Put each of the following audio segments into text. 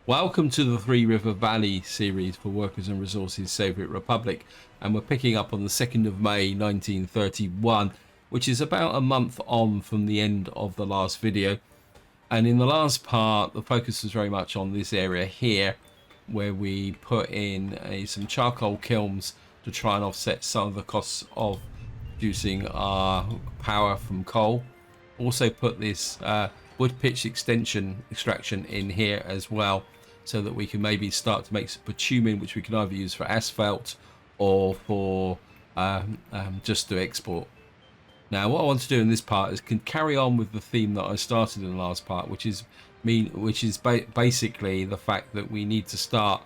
Welcome to the Three River Valley series for Workers and Resources Soviet Republic, and we're picking up on the 2nd of May 1931, which is about a month on from the end of the last video. And in the last part, the focus was very much on this area here, where we put in some charcoal kilns to try and offset some of the costs of producing our power from coal. Also put this wood pitch extraction in here as well, so that we can maybe start to make some bitumen, which we can either use for asphalt or for just to export. Now, what I want to do in this part is can carry on with the theme that I started in the last part, which is basically the fact that we need to start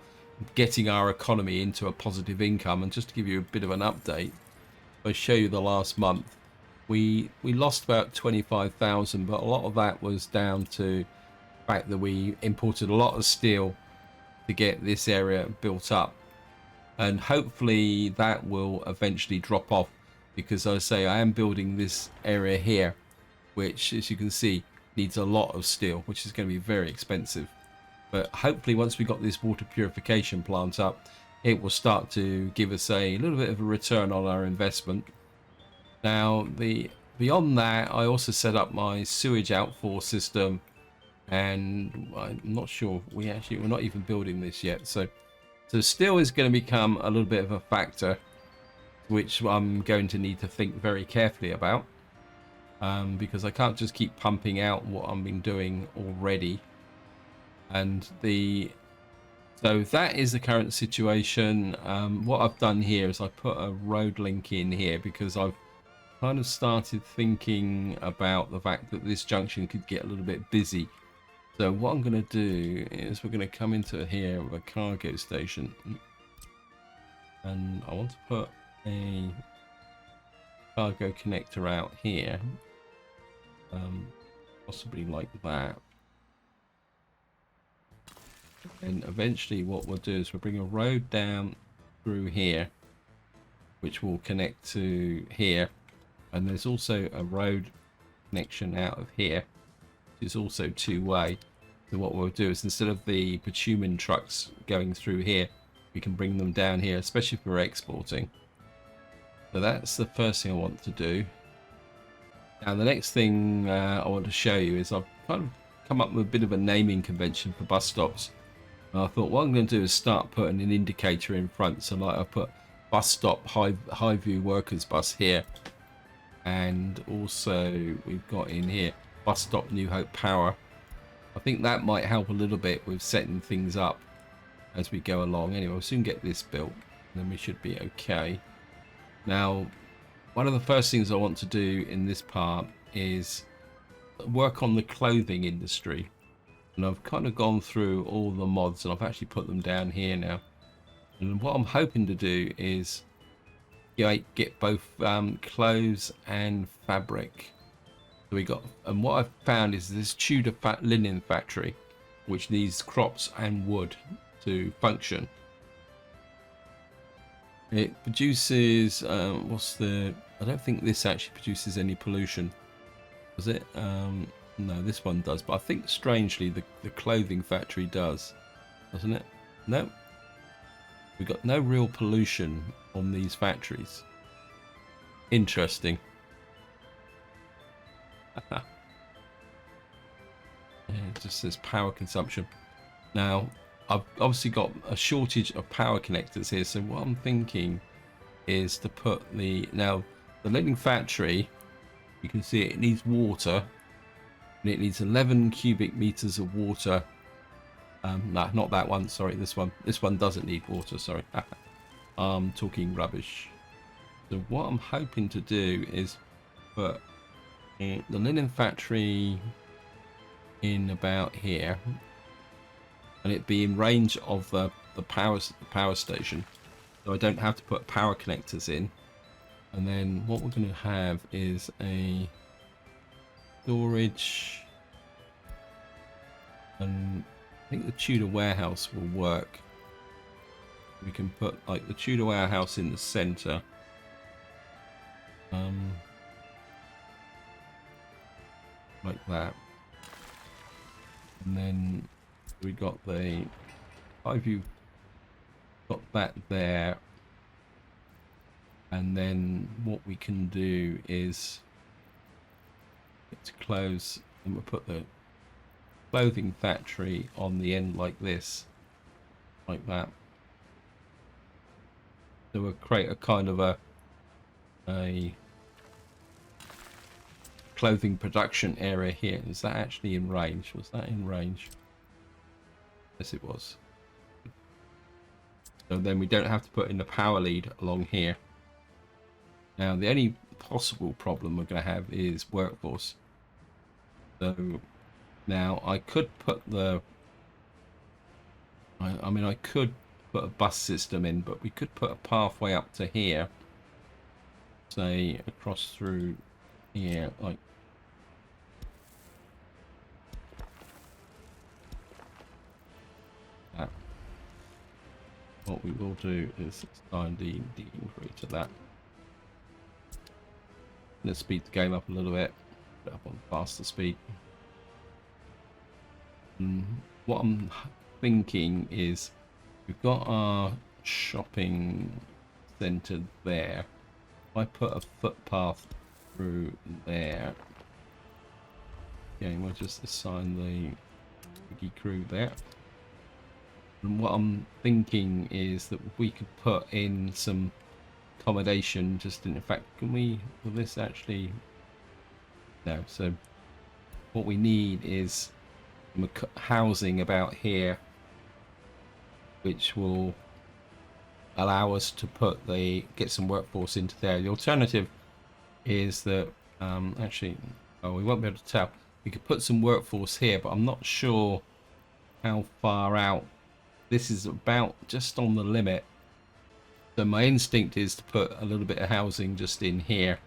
getting our economy into a positive income. And just to give you a bit of an update, I'll show you the last month. We lost about 25,000, but a lot of that was down to fact that we imported a lot of steel to get this area built up, and hopefully that will eventually drop off, because I say I am building this area here, which, as you can see, needs a lot of steel, which is going to be very expensive. But hopefully once we got this water purification plant up, it will start to give us a little bit of a return on our investment. Now, beyond that, I also set up my sewage outfall system, and I'm not sure, we're not even building this yet, so steel is going to become a little bit of a factor, which I'm going to need to think very carefully about, because I can't just keep pumping out what I've been doing already. And so that is the current situation. What I've done here is I put a road link in here because I've kind of started thinking about the fact that this junction could get a little bit busy. So what I'm going to do is we're going to come into here with a cargo station, and I want to put a cargo connector out here, possibly like that. And eventually what we'll do is we'll bring a road down through here, which will connect to here, and there's also a road connection out of here, which is also two-way. So what we'll do is, instead of the bitumen trucks going through here, we can bring them down here, especially for exporting. So that's the first thing I want to do. Now the next thing I want to show you is I've kind of come up with a bit of a naming convention for bus stops. And I thought what I'm going to do is start putting an indicator in front. So like I put bus stop high view workers bus here, and also we've got in here bus stop New Hope Power. I think that might help a little bit with setting things up as we go along. Anyway, we'll soon get this built, and then we should be okay. Now, one of the first things I want to do in this part is work on the clothing industry. And I've kind of gone through all the mods, and I've actually put them down here now. And what I'm hoping to do is get both clothes and fabric. So we got, and what I've found is this Tudor linen factory, which needs crops and wood to function. It produces I don't think this actually produces any pollution, does it? No, this one does, but I think strangely the clothing factory does, doesn't it? No, we've got no real pollution on these factories. Interesting. It just says power consumption. Now I've obviously got a shortage of power connectors here, so what I'm thinking is to put the linen factory, you can see it needs water, and it needs 11 cubic meters of water. No, not that one, sorry, this one doesn't need water, sorry. I'm talking rubbish. So what I'm hoping to do is put the linen factory in about here, and it be in range of the power station, so I don't have to put power connectors in. And then what we're going to have is a storage, and I think the Tudor warehouse will work. We can put like the Tudor warehouse in the center, like that, and then We got the high view, got that there, and then what we can do is get to close, and we'll put the clothing factory on the end like this, like that. So we'll create a kind of a clothing production area here. Is that actually in range? Was that in range? Yes, it was. So then we don't have to put in the power lead along here. Now the only possible problem we're going to have is workforce. So now I could put the I mean I could put a bus system in, but we could put a pathway up to here, say across through here, like that. What we will do is assign the inquiry to that. Let's speed the game up a little bit, put it up on faster speed. What I'm thinking is we've got our shopping centre there. If I put a footpath through there, okay, we'll just assign the Wiki crew there. And what I'm thinking is that we could put in some accommodation just in fact, will this actually, no. So what we need is housing about here, which will allow us to get some workforce into there. The alternative is that actually, we won't be able to tell. We could put some workforce here, but I'm not sure how far out. This is about just on the limit. So my instinct is to put a little bit of housing just in here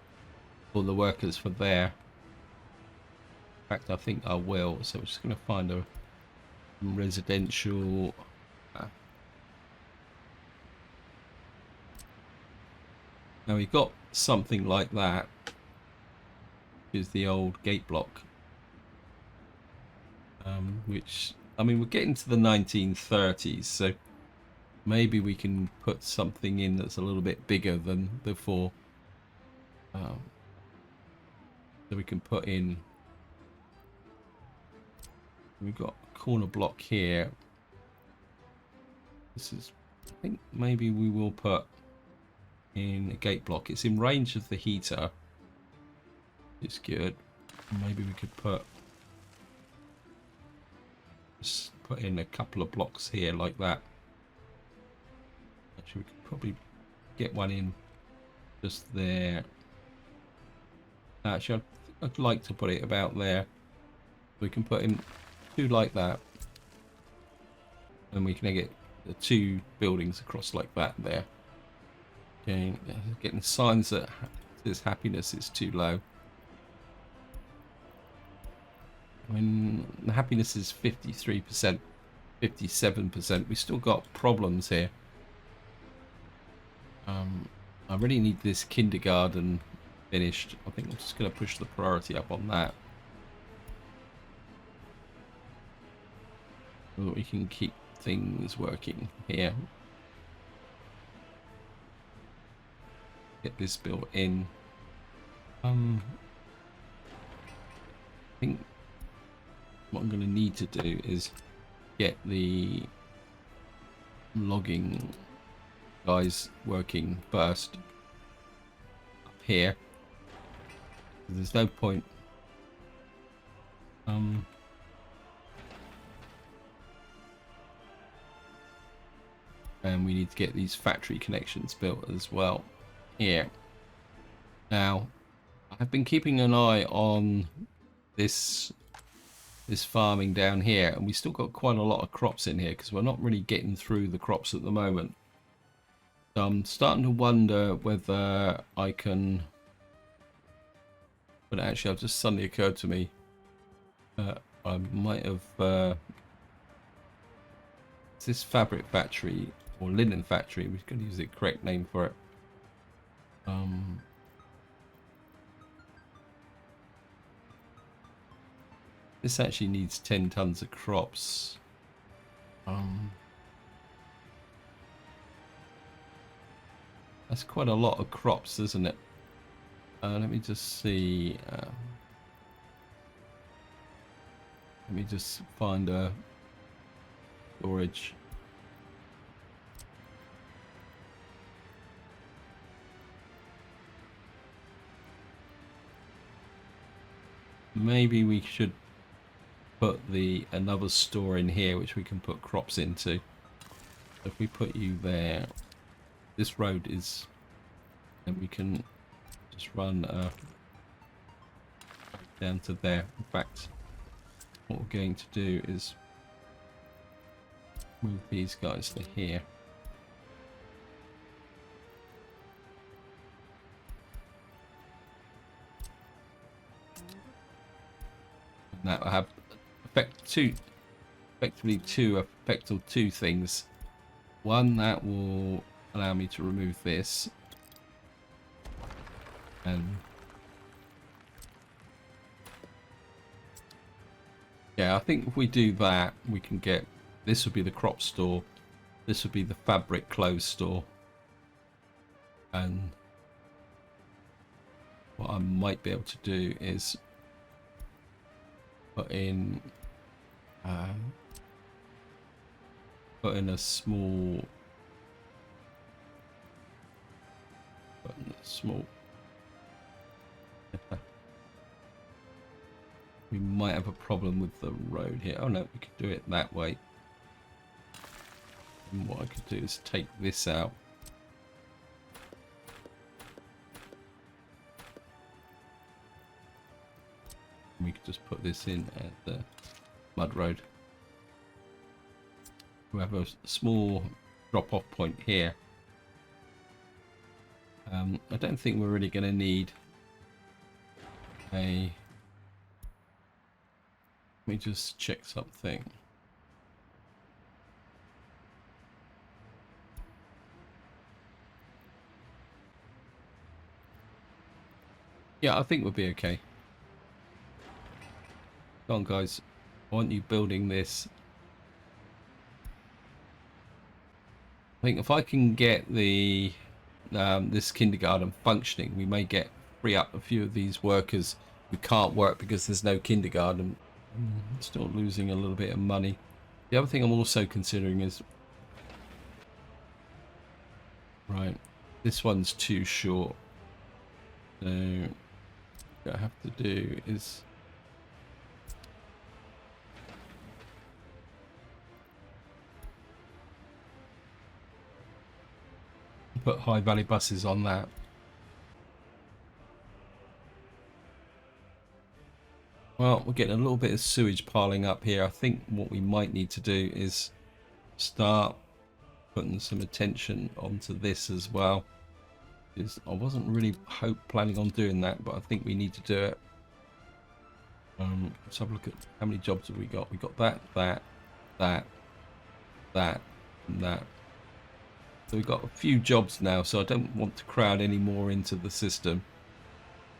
for the workers for there. In fact, I think I will. So we're just going to find a residential. Now we got something like that. Is the old gate block, which, I mean, we're getting to the 1930s, so maybe we can put something in that's a little bit bigger than before. So we can put in, we've got a corner block here. This is, I think maybe we will put in a gate block. It's in range of the heater. It's good. Maybe we could just put in a couple of blocks here like that. Actually, we could probably get one in just there. Actually, I'd like to put it about there. We can put in two like that, and we can get the two buildings across like that there. Okay, getting signs that this happiness is too low. When the happiness is 53%, 57%, we still got problems here. I really need this kindergarten finished. I think I'm just going to push the priority up on that, so that we can keep things working here. Get this built in. I think what I'm going to need to do is get the logging guys working first up here. There's no point and we need to get these factory connections built as well here. Now I've been keeping an eye on this farming down here, and we still got quite a lot of crops in here because we're not really getting through the crops at the moment. So I'm starting to wonder whether I can, but actually I've just suddenly occurred to me I might have this fabric factory or linen factory, we're going to use the correct name for it. This actually needs 10 tons of crops. That's quite a lot of crops, isn't it? Let me just see. Let me just find a storage. Maybe we should put another store in here which we can put crops into. If we put you there, this road is, and we can just run down to there. In fact, what we're going to do is move these guys to here. And that will have effectively two things. One, that will allow me to remove this, and yeah, I think if we do that, we can get, this would be the crop store, this would be the fabric clothes store, and what I might be able to do is put in a small we might have a problem with the road here. Oh no, we could do it that way. And what I could do is take this out. We could just put this in at the mud road. We have a small drop-off point here. I don't think we're really going to need a... Let me just check something. Yeah, I think we'll be okay. Come on, guys. I want you building this. I think if I can get the this kindergarten functioning, we may free up a few of these workers who can't work because there's no kindergarten. Still losing a little bit of money. The other thing I'm also considering is, right, this one's too short. So what I have to do is put high valley buses on that. Well, we're getting a little bit of sewage piling up here. I think what we might need to do is start putting some attention onto this as well. Because I wasn't really planning on doing that, but I think we need to do it. Let's have a look at how many jobs have we got. We got that, and that. So we've got a few jobs now, so I don't want to crowd any more into the system.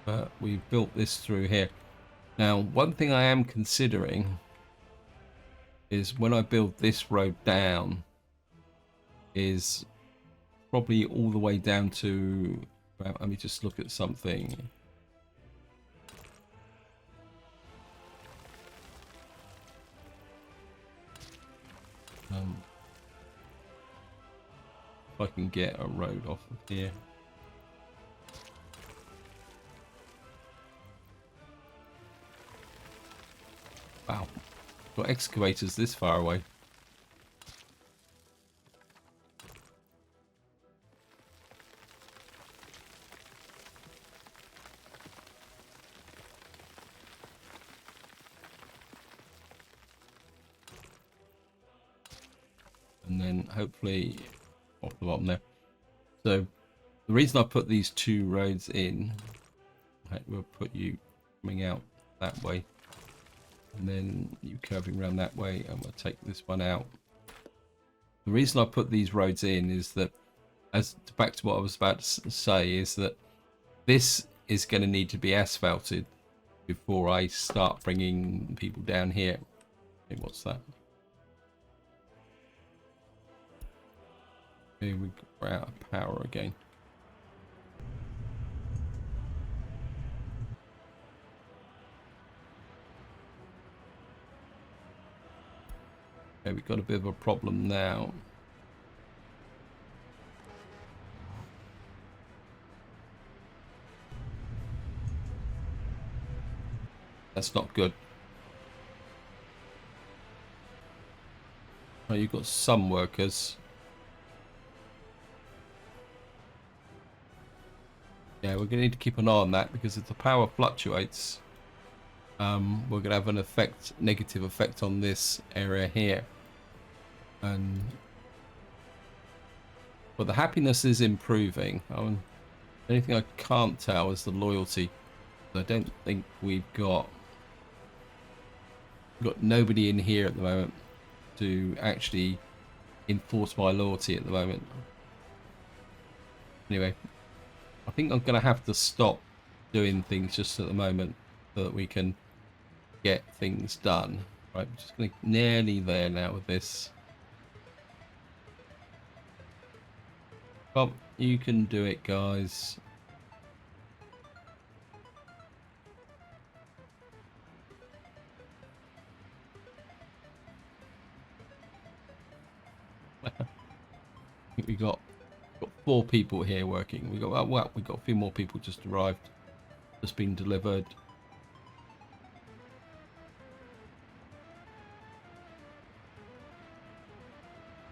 But we've built this through here. Now, one thing I am considering is when I build this road down, is probably all the way down to, let me just look at something. If I can get a road off of here. Wow, got excavators this far away. And then hopefully off the bottom there. So the reason I put these two roads in, we'll put you coming out that way. And then you curving around that way, and we'll take this one out. The reason I put these roads in is that, back to what I was about to say, is that this is going to need to be asphalted before I start bringing people down here. Okay, what's that? Okay, we're out of power again. Okay, we've got a bit of a problem now. That's not good. Oh, you've got some workers. Yeah, we're going to need to keep an eye on that, because if the power fluctuates, we're going to have an effect, negative effect on this area here. And but the happiness is improving. The only thing I can't tell is the loyalty. I don't think we've got nobody in here at the moment to actually enforce my loyalty at the moment. Anyway, I think I'm going to have to stop doing things just at the moment so that we can get things done. Right, I'm just going to nearly there now with this. Well, you can do it, guys. I think we got 4 people here working. We got well, we got a few more people just arrived, just been delivered.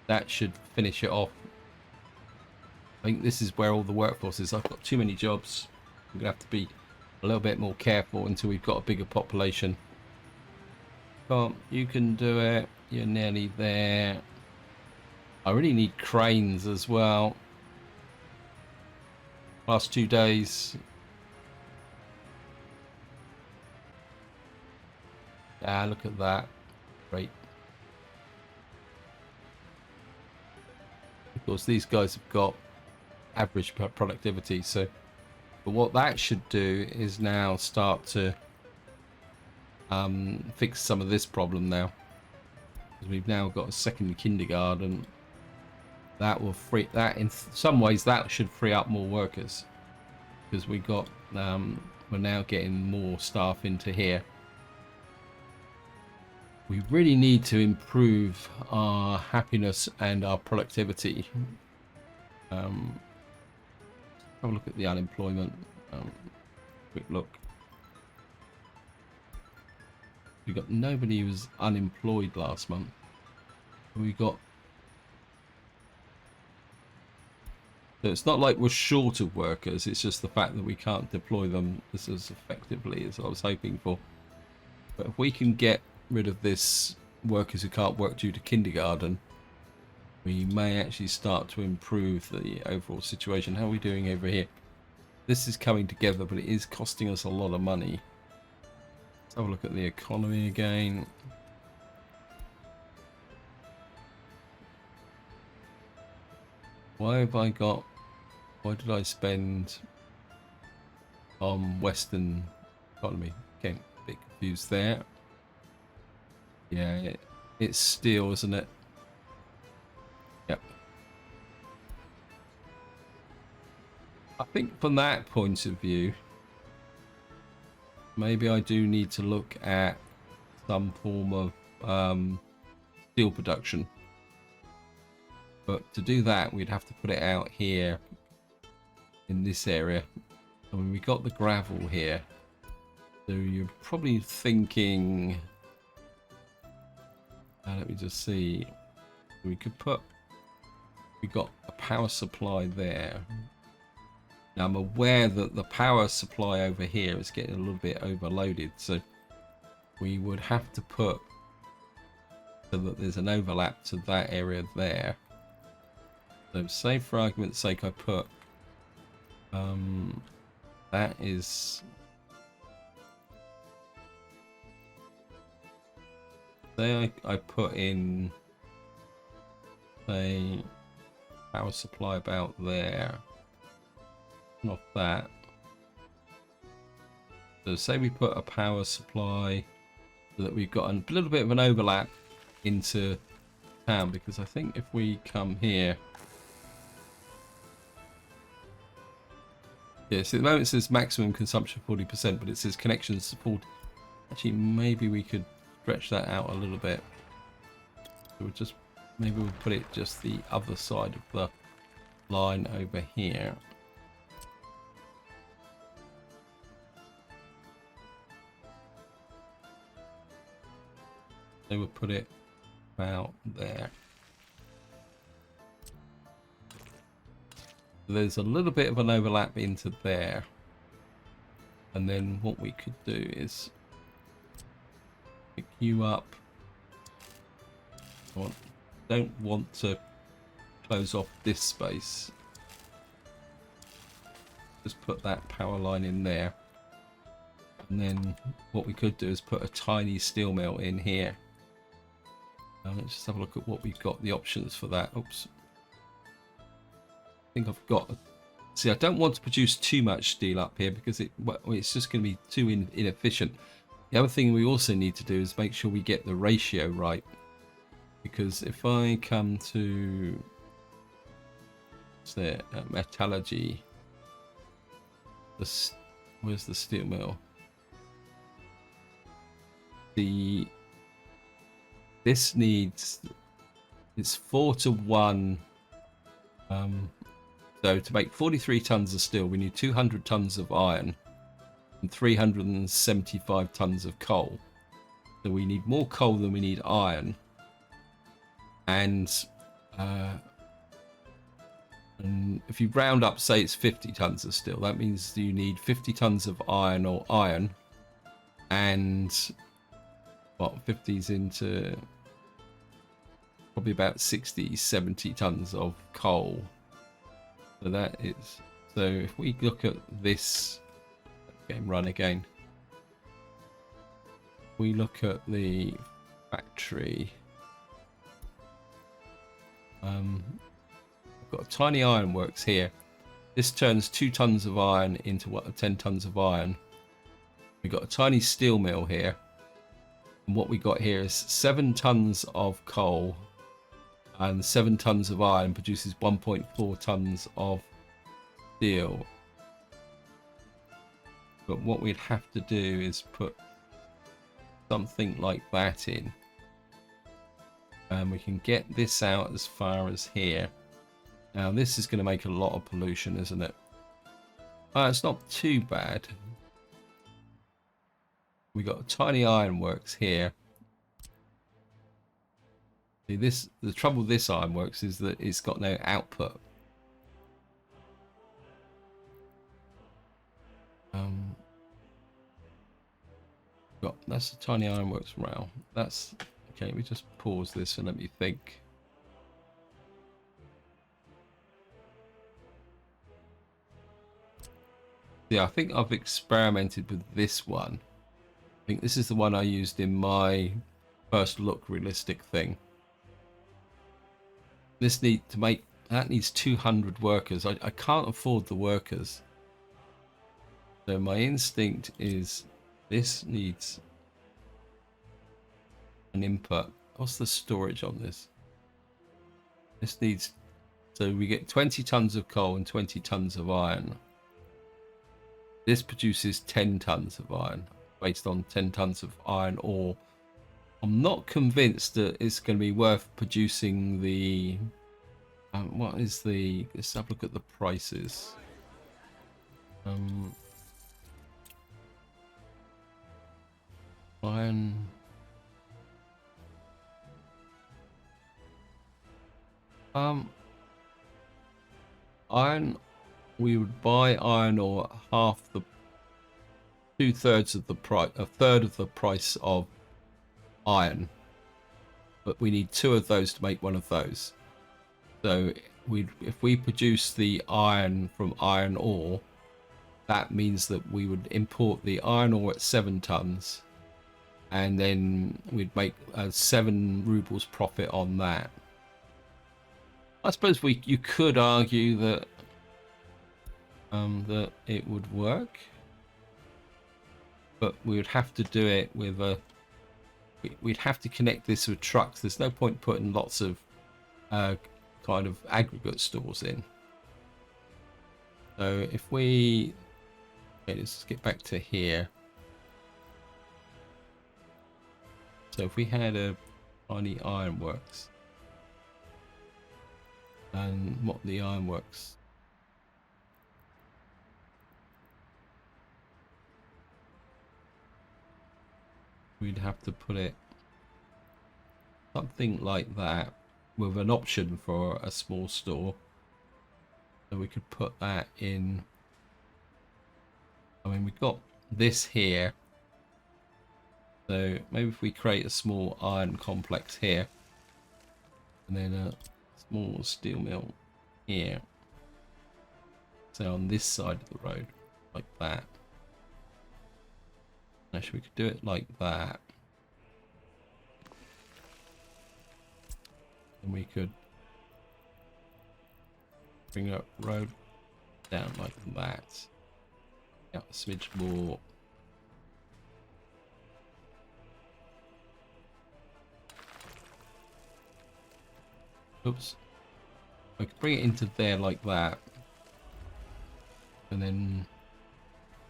That should finish it off. I think this is where all the workforce is. I've got too many jobs. I'm gonna have to be a little bit more careful until we've got a bigger population. Come, you can do it. You're nearly there. I really need cranes as well. Last 2 days. Ah, look at that. Great. Of course, these guys have got average productivity, so but what that should do is now start to fix some of this problem now, because we've now got a second kindergarten. That will free that, in some ways that should free up more workers, because we got we're now getting more staff into here. We really need to improve our happiness and our productivity. Have a look at the unemployment. Quick look. We got nobody who was unemployed last month. We got. So it's not like we're short of workers. It's just the fact that we can't deploy them as effectively as I was hoping for. But if we can get rid of this workers who can't work due to kindergarten, we may actually start to improve the overall situation. How are we doing over here? This is coming together, but it is costing us a lot of money. Let's have a look at the economy again. Why did I spend on Western economy? Okay, a bit confused there. Yeah, it's steel, isn't it? Yep. I think from that point of view, maybe I do need to look at some form of steel production. But to do that, we'd have to put it out here in this area. I mean, we got the gravel here. So you're probably thinking... let me just see. We could put... We got a power supply there. Now I'm aware that the power supply over here is getting a little bit overloaded. So we would have to put... so that there's an overlap to that area there. So say for argument's sake I put that is, say I put in a power supply about there, not that. So say we put a power supply so that we've got a little bit of an overlap into town, because I think if we come here, Yes, at the moment it says maximum consumption 40%, but it says connections support. Actually, maybe we could stretch that out a little bit. So maybe we'll put it just the other side of the line over here. So we'll put it about there. There's a little bit of an overlap into there. And then what we could do is pick you up. I don't want to close off this space. Just put that power line in there. And then what we could do is put a tiny steel mill in here. Let's just have a look at what we've got, the options for that. Oops. I think I've got... See, I don't want to produce too much steel up here because it's just going to be too inefficient. The other thing we also need to do is make sure we get the ratio right. Because if I come to... What's there? Metallurgy. Where's the steel mill? This needs... It's 4-to-1... So to make 43 tons of steel, we need 200 tons of iron and 375 tons of coal. So we need more coal than we need iron. And if you round up, say it's 50 tons of steel, that means you need 50 tons of iron or iron. And what, 50's into probably about 60, 70 tons of coal. So that is, so if we look at this game run again, we look at the factory. We've got a tiny ironworks here. This turns 2 tons of iron into 10 tons of iron. We've got a tiny steel mill here. And what we got here is 7 tons of coal and 7 tons of iron produces 1.4 tons of steel. But what we'd have to do is put something like that in. And we can get this out as far as here. Now this is going to make a lot of pollution, isn't it? It's not too bad. We got a tiny ironworks here. See, the trouble with this ironworks is that it's got no output. That's a tiny ironworks rail. That's okay. Let me just pause this and let me think. Yeah, I think I've experimented with this one. I think this is the one I used in my first look realistic thing. This needs 200 workers. I can't afford the workers. So my instinct is this needs an input. What's the storage on this? This needs, so we get 20 tons of coal and 20 tons of iron. This produces 10 tons of iron based on 10 tons of iron ore. I'm not convinced that it's going to be worth producing the what is the, let's have a look at the prices. Iron, iron, we would buy iron ore half the, 2/3 of the price, a third of the price of iron, but we need 2 of those to make 1 of those. So if we produce the iron from iron ore, that means that we would import the iron ore at 7 tons, and then we'd make 7 rubles profit on that. I suppose you could argue that that it would work, but we would have to do it with we'd have to connect this with trucks. There's no point putting lots of kind of aggregate stores in. So if we Okay, let's get back to here. So if we had a tiny ironworks, and what the ironworks, we'd have to put it something like that with an option for a small store. So we could put that in. I mean, we've got this here. So maybe if we create a small iron complex here, and then a small steel mill here. So on this side of the road, like that. Actually, we could do it like that. And we could bring a road down like that. Out a smidge more. Oops. I could bring it into there like that. And then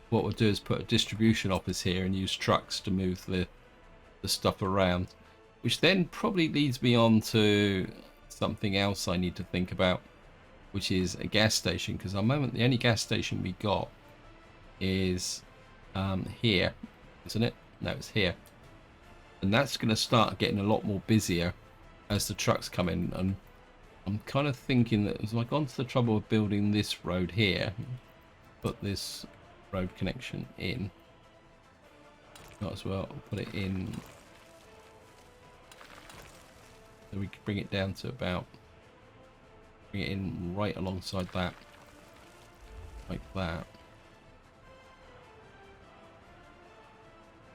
what we'll do is put a distribution office here and use trucks to move the stuff around. Which then probably leads me on to something else I need to think about, which is a gas station. Because at the moment, the only gas station we got is here, isn't it? No, it's here. And that's going to start getting a lot more busier as the trucks come in. And I'm kind of thinking that as I gone to the trouble of building this road here, put this road connection in, might as well put it in. So we could bring it down to about, bring it in right alongside that, like that.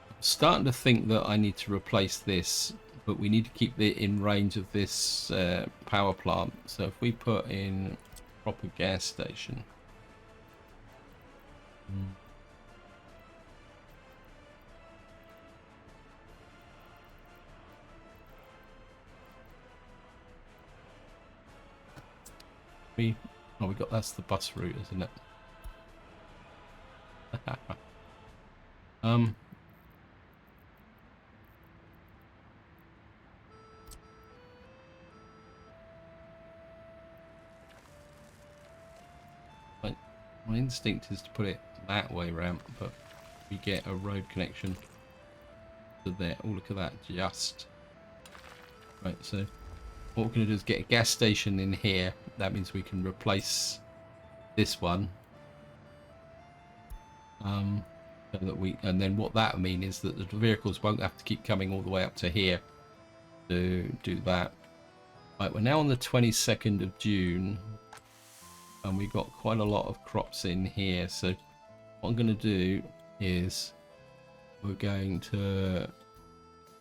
I'm starting to think that I need to replace this, but we need to keep it in range of this power plant. So if we put in proper gas station. We got, that's the bus route, isn't it? My instinct is to put it that way round, but we get a road connection to there. Oh, look at that, just right. So what we're going to do is get a gas station in here. That means we can replace this one. So that we, and then what that will mean is that the vehicles won't have to keep coming all the way up to here to do that. Right, we're now on the 22nd of June. And we've got quite a lot of crops in here. So what I'm going to do is we're going to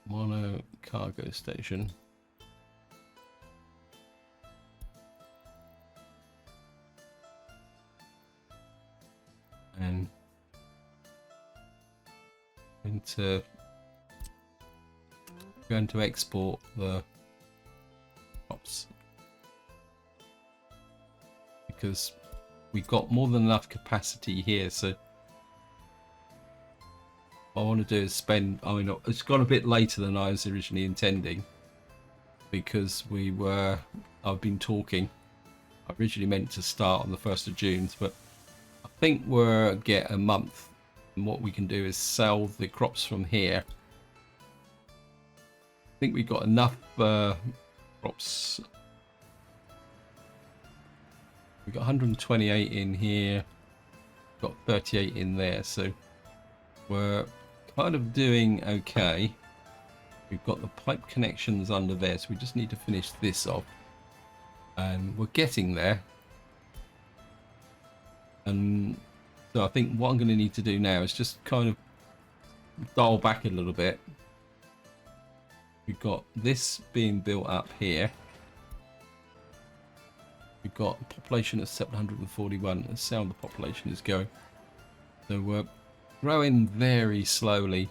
mono cargo station. And going to export the crops, because we've got more than enough capacity here. So what I want to do is spend, I mean, it's gone a bit later than I was originally intending, because I've been talking, I originally meant to start on the 1st of June, but I think we'll get a month, and what we can do is sell the crops from here. I think we've got enough crops. We've got 128 in here, got 38 in there, so we're kind of doing okay. We've got the pipe connections under there, so we just need to finish this off, and we're getting there. And so I think what I'm going to need to do now is just kind of dial back a little bit. We've got this being built up here. We've got a population of 741. That's how the population is going. So we're growing very slowly,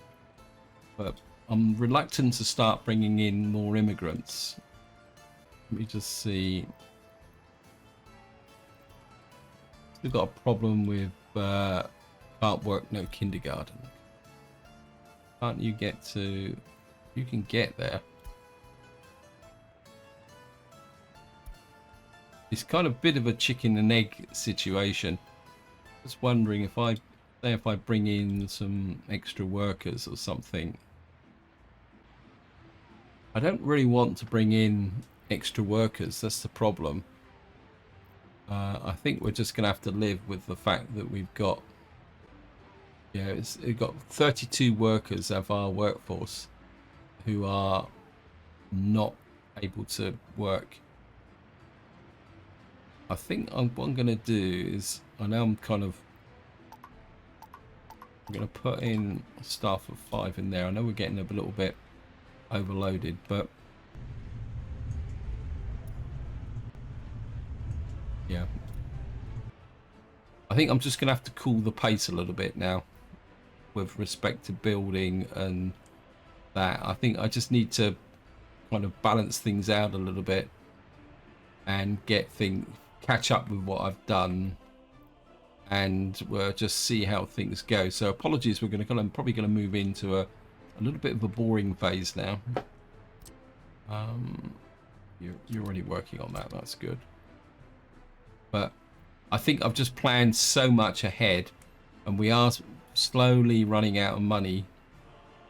but I'm reluctant to start bringing in more immigrants. Let me just see. We've got a problem with car Can't work, no kindergarten. Can't you get to... You can get there. It's kind of a bit of a chicken and egg situation. Just wondering if I bring in some extra workers or something. I don't really want to bring in extra workers. That's the problem. I think we're just going to have to live with the fact that we've got, we've got 32 workers of our workforce who are not able to work. I think what I'm going to do is, I'm going to put in staff of 5 in there. I know we're getting a little bit overloaded, but yeah, I think I'm just gonna have to cool the pace a little bit now with respect to building and that. I think I just need to kind of balance things out a little bit and catch up with what I've done, and we'll just see how things go. So apologies, we're probably gonna move into a little bit of a boring phase now. You're already working on that. That's good. But I think I've just planned so much ahead, and we are slowly running out of money.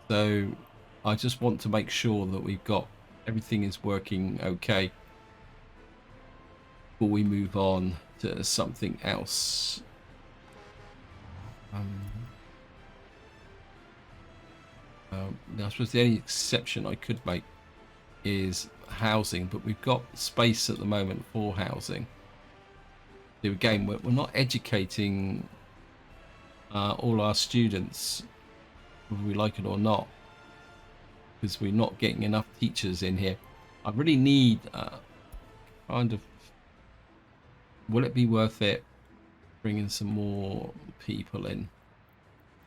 So I just want to make sure that everything is working okay before we move on to something else. Now I suppose the only exception I could make is housing, but we've got space at the moment for housing. Again, we're not educating all our students, whether we like it or not, because we're not getting enough teachers in here. I really need will it be worth it bringing some more people in?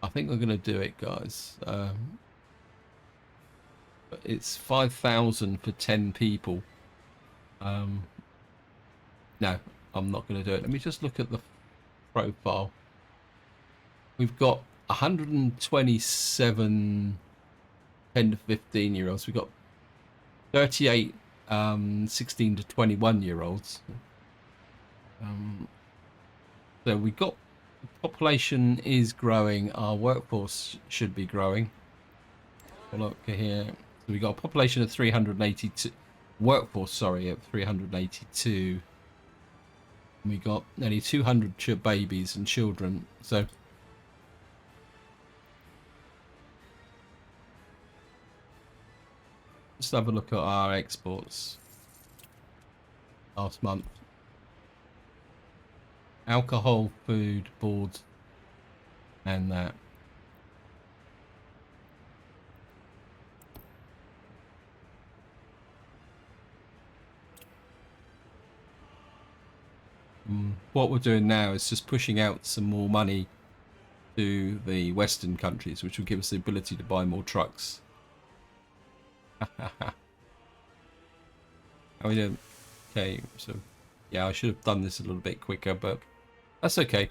I think we're going to do it, guys. But it's 5,000 for 10 people. No, I'm not going to do it. Let me just look at the profile. We've got 127 10 to 15 year olds. We've got 38 16 to 21 year olds. So we've got, the population is growing. Our workforce should be growing. Look here. So we've got a population of 382. Workforce, sorry, of 382. We got nearly 200 babies and children. So let's have a look at our exports last month. Alcohol, food, boards, and that. What we're doing now is just pushing out some more money to the Western countries, which will give us the ability to buy more trucks. How we doing? Okay, so yeah, I should have done this a little bit quicker, but that's okay.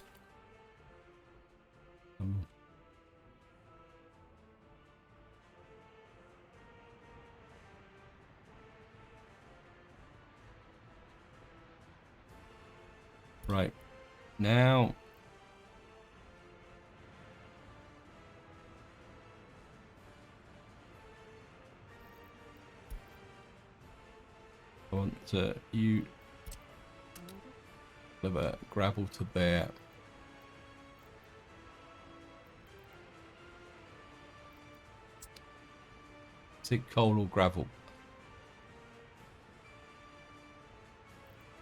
Right, now I want you deliver gravel to there. Is it coal or gravel?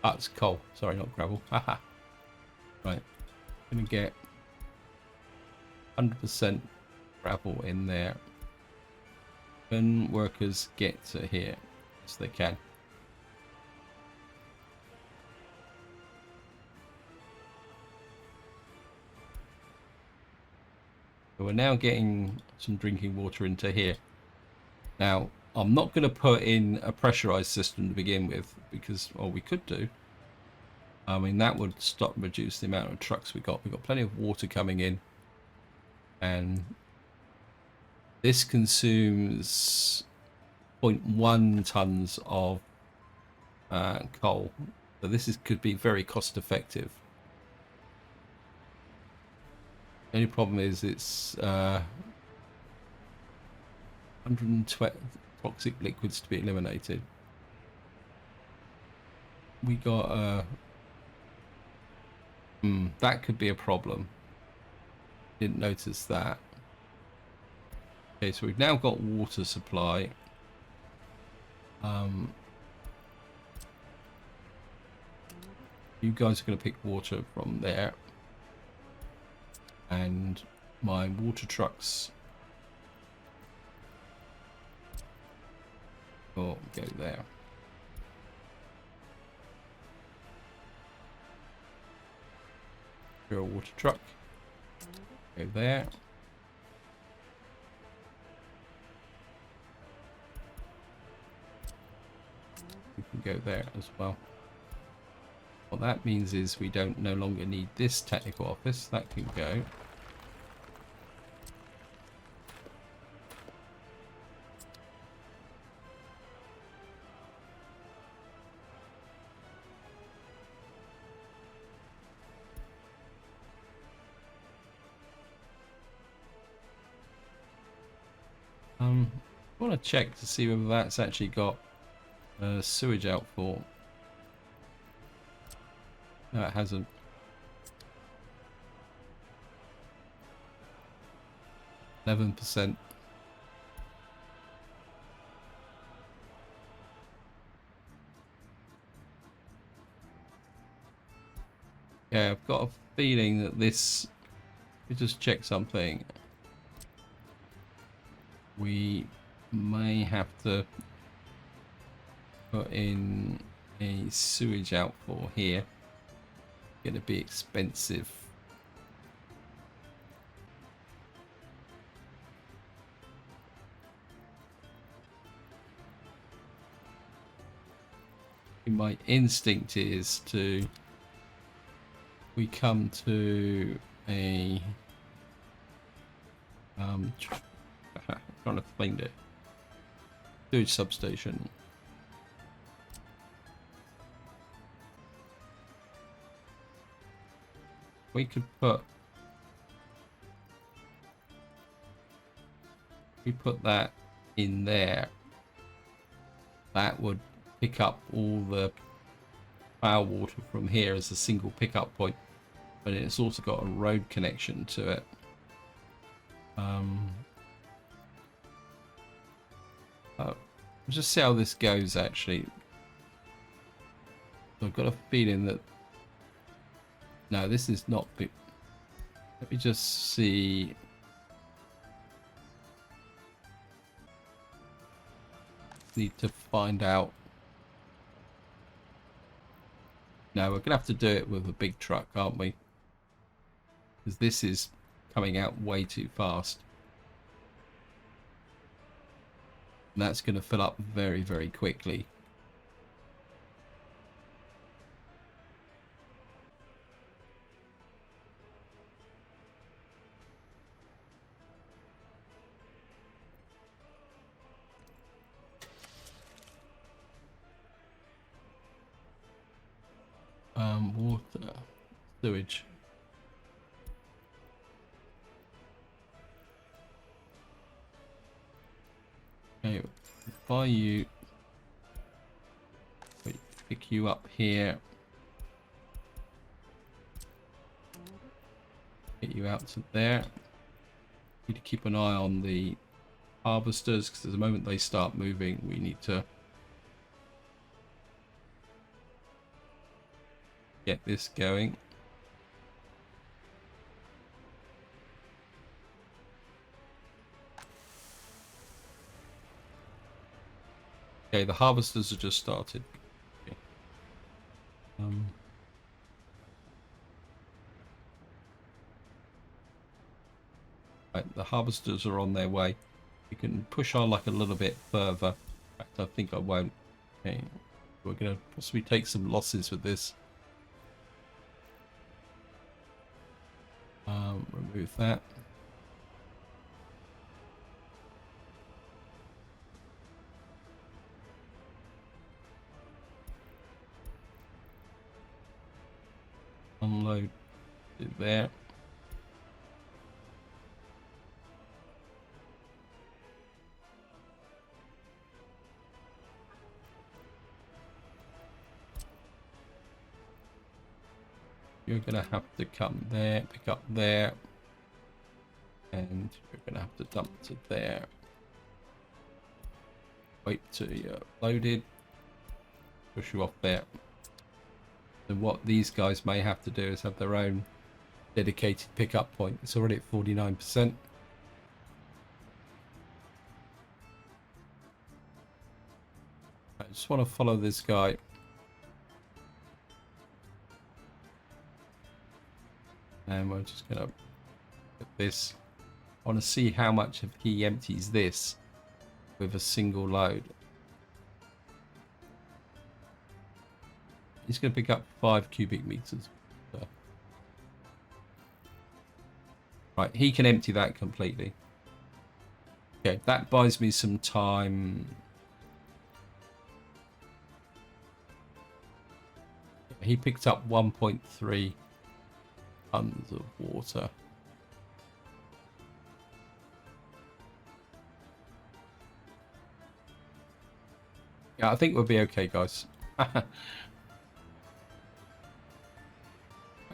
Ah, it's coal. Sorry, not gravel. Haha. Right. Gonna get 100% gravel in there. When workers get to here, yes they can. So we're now getting some drinking water into here. Now, I'm not going to put in a pressurized system to begin with, because, well, we could do. I mean, that would reduce the amount of trucks we got. We've got plenty of water coming in. and this consumes zero 0.1 tons of coal. So this could be very cost effective. The only problem is it's 120 toxic liquids to be eliminated. We got that could be a problem. Didn't notice that. Okay, so we've now got water supply. You guys are going to pick water from there, and my water trucks will go there. Your water truck, go there. You can go there as well. What that means is we don't no longer need this technical office. That can go. I want to check to see whether that's actually got a sewage outfall. No, it hasn't. %. Yeah, I've got a feeling that this. Let me just check something. We may have to put in a sewage outfall here. Going to be expensive. My instinct is to we come to a trying to find it, sewage substation. We could put that in there. That would pick up all the foul water from here as a single pickup point, but it's also got a road connection to it. Just see how this goes. Actually, I've got a feeling that no, this is not big. Let me just see. Need to find out. No, we're gonna have to do it with a big truck, aren't we? Because this is coming out way too fast. And that's going to fill up very, very quickly. Water, sewage. Okay, buy you. Pick you up here. Get you out to there. Need to keep an eye on the harvesters, because the moment they start moving, we need to get this going. Okay, the harvesters have just started. Okay. Right, the harvesters are on their way. You can push on like a little bit further. In fact, I think I won't. Okay, we're going to possibly take some losses with this. Remove that. unload it there. You're gonna have to come there, pick up there, and you're gonna have to dump to there. Wait till you're loaded, push you off there. And what these guys may have to do is have their own dedicated pickup point. It's already at 49%. I just want to follow this guy. And we're just gonna put this. I want to see how much of he empties this with a single load. He's going to pick up 5 cubic meters. So. Right, he can empty that completely. Okay, that buys me some time. He picked up 1.3 tons of water. Yeah, I think we'll be okay, guys.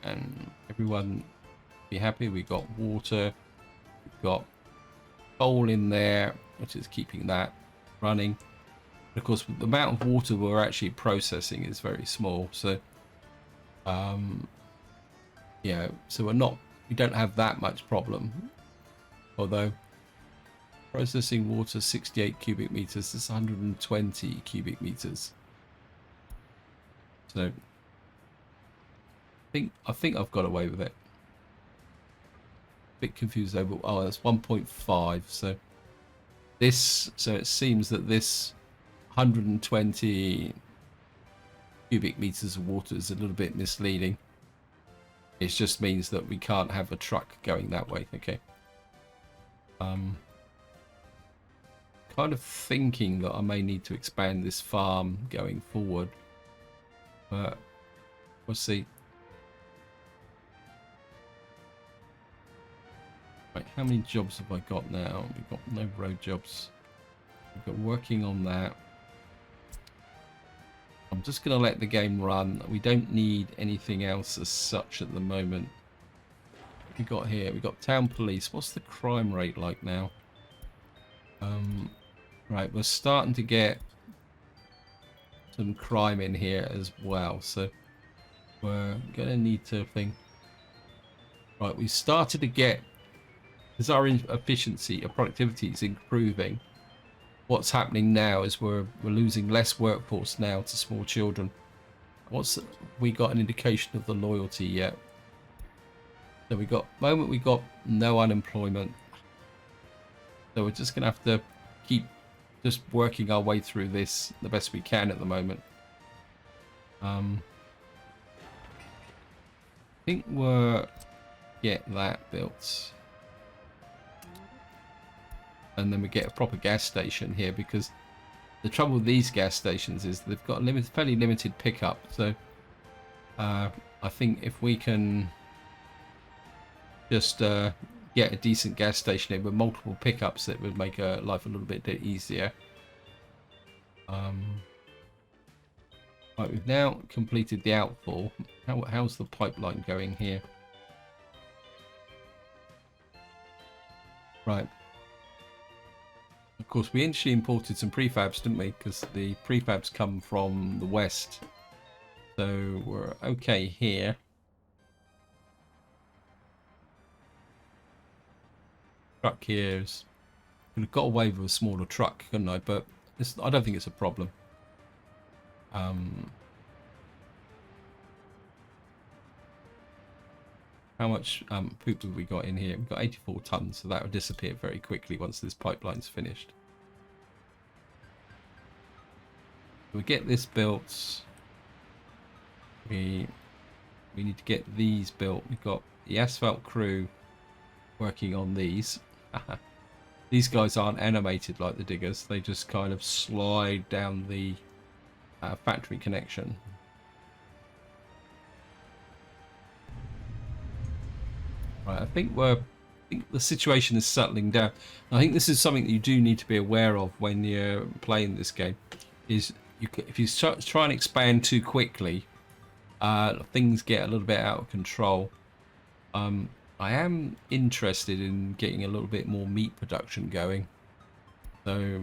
And everyone be happy. We got water, we've got coal in there, which is keeping that running. Of course, the amount of water we're actually processing is very small, so yeah, so we don't have that much problem. Although processing water 68 cubic meters is 120 cubic meters. So I think I've got away with it. Bit confused over. Oh, that's 1.5. So it seems that this 120 cubic meters of water is a little bit misleading. It just means that we can't have a truck going that way. Okay. Kind of thinking that I may need to expand this farm going forward, but we'll see. Right, how many jobs have I got now? We've got no road jobs. We've got working on that. I'm just going to let the game run. We don't need anything else as such at the moment. What we got here? We've got town police. What's the crime rate like now? Right, we're starting to get some crime in here as well. So we're going to need to think. Right, we started to get... As our efficiency, our productivity is improving, what's happening now is we're losing less workforce now to small children. We got an indication of the loyalty yet? So we got no unemployment. So we're just gonna have to keep just working our way through this the best we can at the moment. I think we're get that built. And then we get a proper gas station here, because the trouble with these gas stations is they've got fairly limited pickup. So I think if we can just get a decent gas station here with multiple pickups, that would make life a little bit easier. Right, we've now completed the outfall. How's the pipeline going here? Right. Of course, we initially imported some prefabs, didn't we? Because the prefabs come from the west. So we're okay here. Truck here's... Could have got away with a smaller truck, couldn't I? But I don't think it's a problem. How much poop have we got in here? We've got 84 tons, so that will disappear very quickly once this pipeline's finished. We get this built. We need to get these built. We've got the asphalt crew working on these. These guys aren't animated like the diggers. They just kind of slide down the factory connection. Right, I think the situation is settling down. I think this is something that you do need to be aware of when you're playing this game. Is if you try and expand too quickly, things get a little bit out of control. I am interested in getting a little bit more meat production going. So,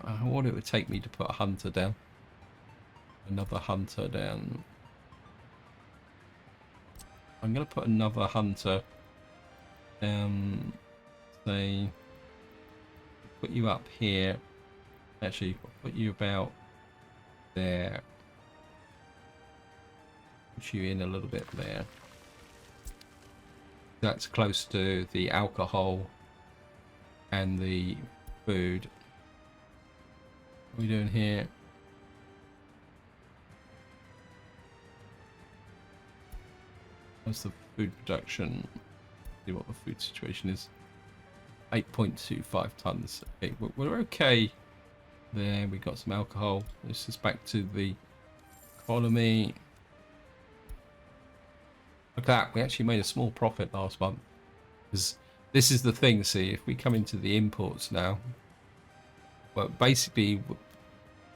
I wonder it would take me to put a hunter down. Another hunter down. I'm going to put another hunter down. Say, put you up here. Actually, I'll put you about there. Put you in a little bit there. That's close to the alcohol and the food. What are we doing here? What's the food production? See what the food situation is. 8.25 tons. Okay, we're okay. There, we got some alcohol. This is back to the economy. Look at that. We actually made a small profit last month. Because this is the thing, see, if we come into the imports now, well, basically,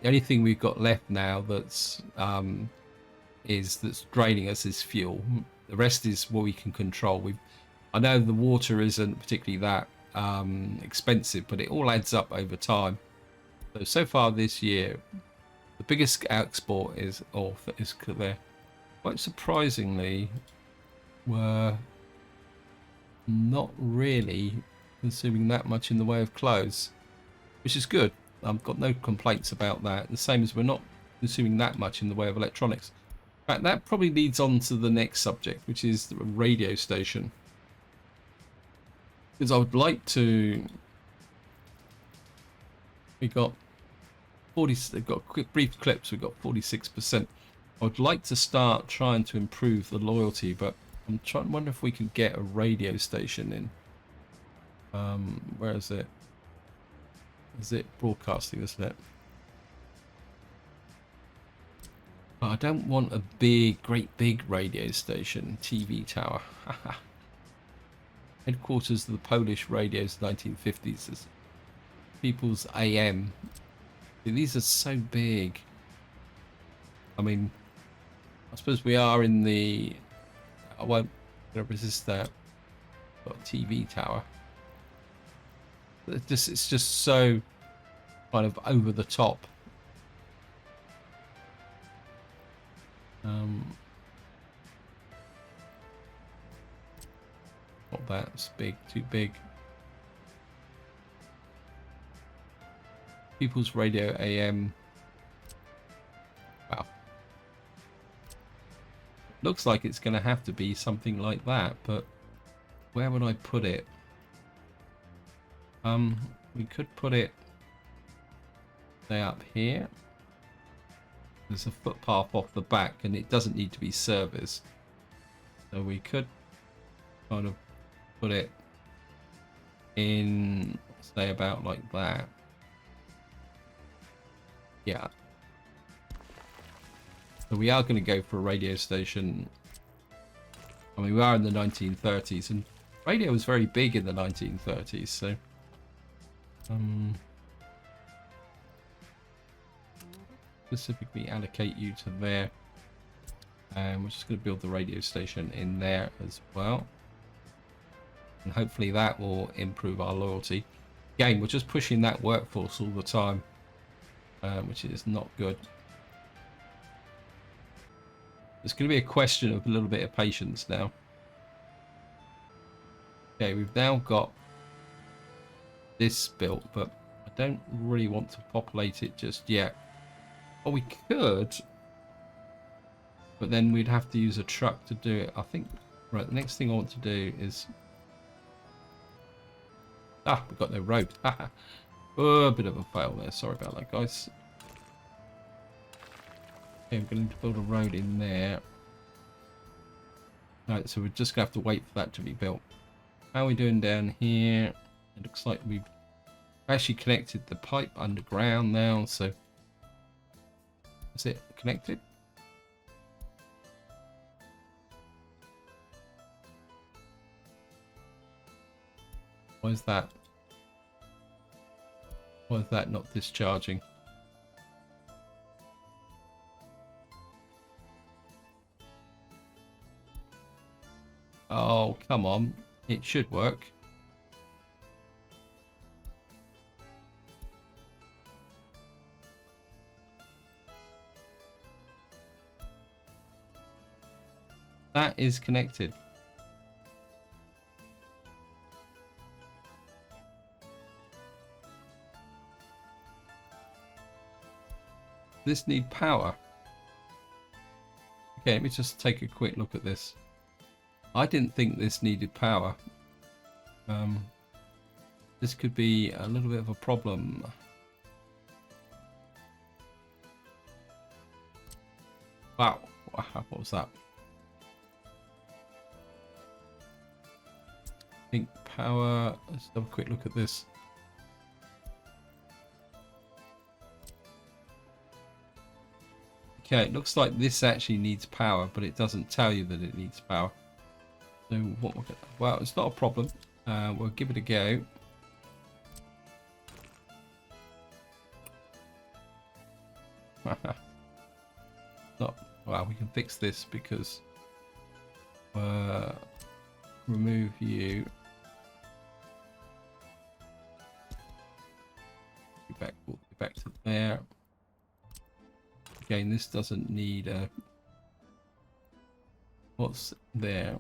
the only thing we've got left now that's draining us is fuel. The rest is what we can control. I know the water isn't particularly that expensive, but it all adds up over time. So far this year, the biggest export is there. Quite surprisingly, we're not really consuming that much in the way of clothes, which is good. I've got no complaints about that. The same as we're not consuming that much in the way of electronics. In fact, that probably leads on to the next subject, which is the radio station. Because I would like to... We got 40. They've got quick brief clips. We've got 46%. I would like to start trying to improve the loyalty, but I'm trying to wonder if we can get a radio station in. Where is it? Is it broadcasting, isn't it? But I don't want a great big radio station, TV tower. Headquarters of the Polish radios, 1950s. Is People's AM. These are so big. I mean, I suppose we are in the... I won't resist that. Got a TV tower. It's just so kind of over the top. Not that it's big, too big. People's Radio AM. Wow. Looks like it's going to have to be something like that, but where would I put it? We could put it, say, up here. There's a footpath off the back, and it doesn't need to be serviced. So we could kind of put it in, say, about like that. Yeah. So we are going to go for a radio station. I mean, we are in the 1930s, and radio was very big in the 1930s, so... specifically allocate you to there, and we're just going to build the radio station in there as well, and hopefully that will improve our loyalty. Again, we're just pushing that workforce all the time, which is not good. It's going to be a question of a little bit of patience now. Okay, we've now got this built, but I don't really want to populate it just yet. Well, we could, but then we'd have to use a truck to do it. I think, right, the next thing I want to do is... we've got no road. Oh, a bit of a fail there. Sorry about that, guys. Okay, I'm going to build a road in there. Right, so we're just going to have to wait for that to be built. How are we doing down here? It looks like we've actually connected the pipe underground now, so... Is it connected? Why is that? Why is that not discharging? Oh, come on. It should work. That is connected. This need power. Okay, let me just take a quick look at this. I didn't think this needed power. This could be a little bit of a problem. Wow, what was that? I think power, let's have a quick look at this. Okay, it looks like this actually needs power, but it doesn't tell you that it needs power. So what we're gonna, well, it's not a problem. We'll give it a go. Not well. We can fix this because remove you. Back to there. Again, this doesn't need a. What's there?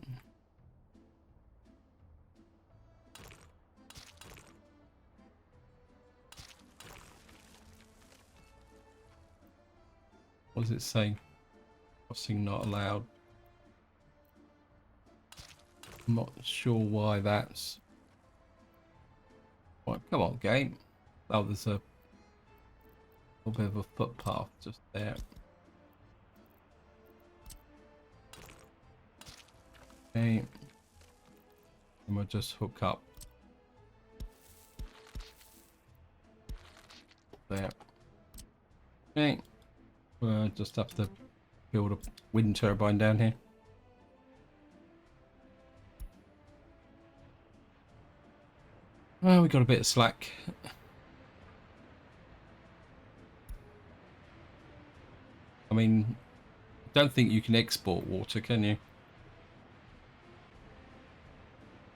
What does it say? Crossing not allowed. I'm not sure why that's. Right, come on, game. Oh, there's a little bit of a footpath just there. Okay. And we'll just hook up. There. Okay. We'll just have to build a wind turbine down here. Well, we got a bit of slack. I mean, don't think you can export water, can you?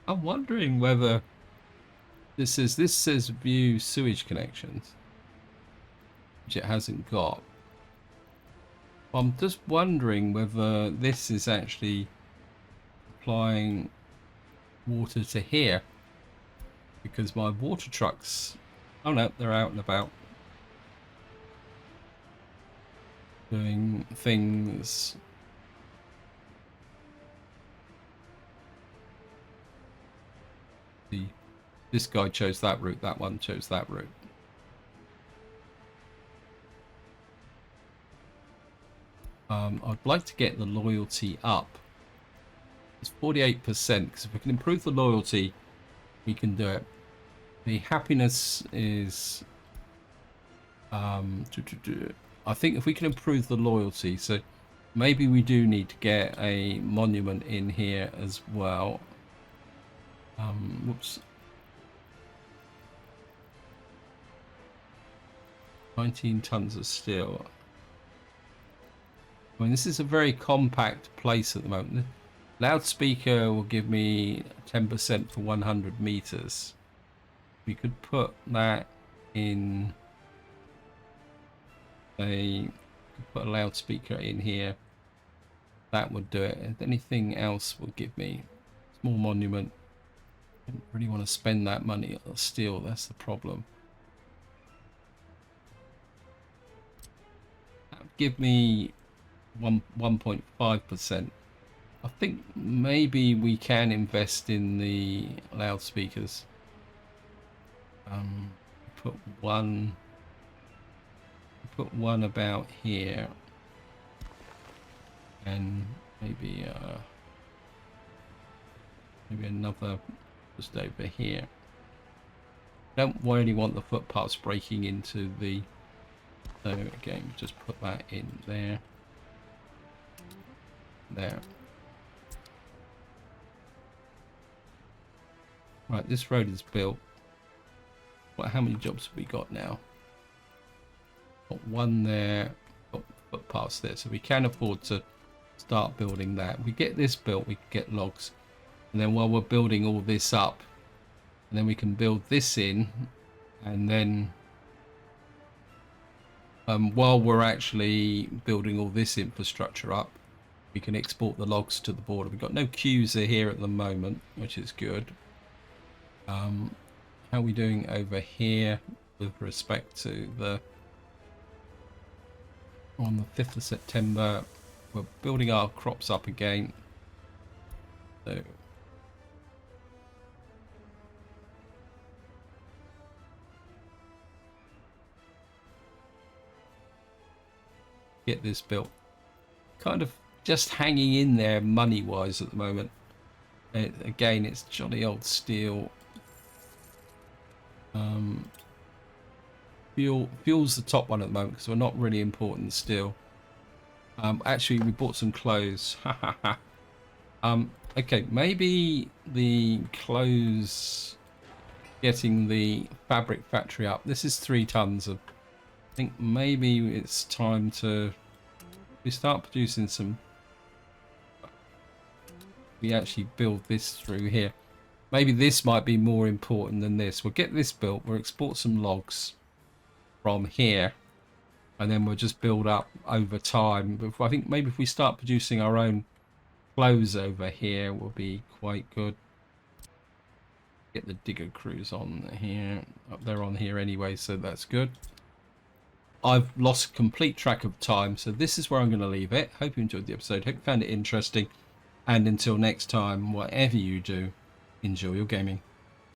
I'm wondering whether this says view sewage connections, which it hasn't got. I'm just wondering whether this is actually applying water to here, because my water trucks, oh no, they're out and about doing things. This guy chose that route, that one chose that route. I'd like to get the loyalty up. It's 48%, because if we can improve the loyalty, we can do it. The happiness is I think if we can improve the loyalty, so maybe we do need to get a monument in here as well. Whoops. 19 tons of steel. I mean, this is a very compact place at the moment. The loudspeaker will give me 10% for 100 meters. We could put that in put a loudspeaker in here. That would do it. If anything else will give me a small monument. I don't really want to spend that money on steel, that's the problem. That would give me 1.5%. I think maybe we can invest in the loudspeakers. Put one about here, and maybe another just over here. Don't really want the footpaths breaking into the. So again, just put that in there. There. Right, this road is built. How many jobs have we got now? Got one there, got footpaths there, so we can afford to start building that. We get this built, we can get logs, and then while we're building all this up, and then we can build this in, and then while we're actually building all this infrastructure up, we can export the logs to the border. We've got no queues here at the moment, which is good. How are we doing over here with respect to the... On the 5th of September, we're building our crops up again. So get this built. Kind of just hanging in there money-wise at the moment. Again, it's jolly old steel. Fuel's the top one at the moment because we're not really important still. Actually, we bought some clothes. Okay, maybe the clothes, getting the fabric factory up. This is 3 tons of. I think maybe it's time to we start producing some. We actually build this through here. Maybe this might be more important than this. We'll get this built. We'll export some logs from here, and then we'll just build up over time. But I think maybe if we start producing our own clothes over here, will be quite good. Get the digger crews on here. They're on here anyway, so that's good. I've lost complete track of time, so this is where I'm going to leave it. Hope you enjoyed the episode. Hope you found it interesting. And until next time, whatever you do, enjoy your gaming.